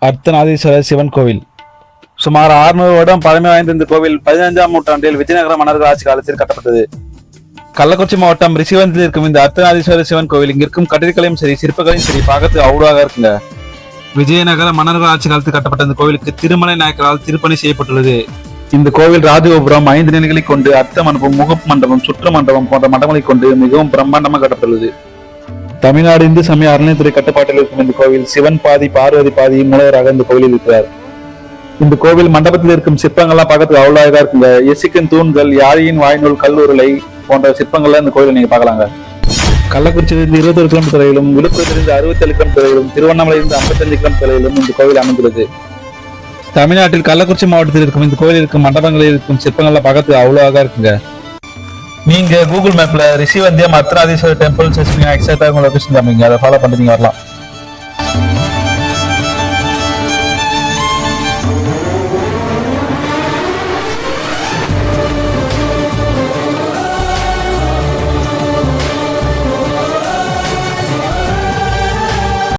அர்த்தநாதீஸ்வரர் சிவன் கோவில். சுமார் 600 வருடம் பழமை வாய்ந்த இந்த கோவில் 15ஆம் நூற்றாண்டில் விஜயநகர மன்னர்கள் ஆட்சி காலத்தில் கட்டப்பட்டது. கள்ளக்குறிச்சி மாவட்டம் ரிஷிவந்தில் இருக்கும் இந்த அர்த்தநாதீஸ்வரர் சிவன் கோவில் இங்கிருக்கும் கட்டிடக்கலையும் சரி சிற்பங்களையும் சரி பார்க்கறதுக்கு அவ்வளவாக இருக்குங்க. விஜயநகர மன்னர்கள் ஆட்சி காலத்தில் கட்டப்பட்ட இந்த கோவிலுக்கு திருமலை நாயக்கரால் திருப்பணி செய்யப்பட்டுள்ளது. இந்த கோவில் ராஜகோபுரம் 5 நிலைகளை கொண்டு அர்த்த மண்டபம், முகப்பு மண்டபம், சுற்று மண்டபம் போன்ற மண்டபங்களை கொண்டு மிகவும் பிரம்மாண்டமாக கட்டப்பட்டுள்ளது. தமிழ்நாடு இந்து சமய அறநிலையத்துறை கட்டுப்பாட்டில் இருக்கும் இந்த கோவில் சிவன் பாதி பார்வதி பாதி மூலவராக இந்த கோவிலில் இருக்கிறார். இந்த கோவில் மண்டபத்தில் இருக்கும் சிற்பங்கள்லாம் பார்க்கறதுக்கு அவ்வளோ அழகா இருக்குங்க. எசிக்கன் தூண்கள், யாழியின் வாய்நூல், கல்லூரலை போன்ற சிற்பங்கள்லாம் இந்த கோவிலை நீங்க பார்க்கலாங்க. கள்ளக்குறிச்சியிலிருந்து 21 கிலோமீட்டர் தொலைவிலும், விழுப்புரத்திலிருந்து 67 கிலோமீட்டர் தொலைவிலும், திருவண்ணாமலையிலிருந்து 55 கிலோமீட்டர் தொலைவிலும் இந்த கோவில் அமைந்துள்ளது. தமிழ்நாட்டில் கள்ளக்குறிச்சி மாவட்டத்தில் இருக்கும் இந்த கோவில் இருக்கும் மண்டபங்களில் இருக்கும் சிற்பங்கள்லாம் பார்க்கறதுக்கு அவ்வளோ அழகா இருக்குங்க. நீங்க கூகுள் மேப்ல ரிஷிவந்தியம் அர்த்தநாதீஸ்வரர் டெம்பிள் சர்ச் பண்ணி எக்ஸாக்டா உங்க லொகேஷன் காமிங்க. அதை ஃபாலோ பண்ணிட்டு வரலாம்.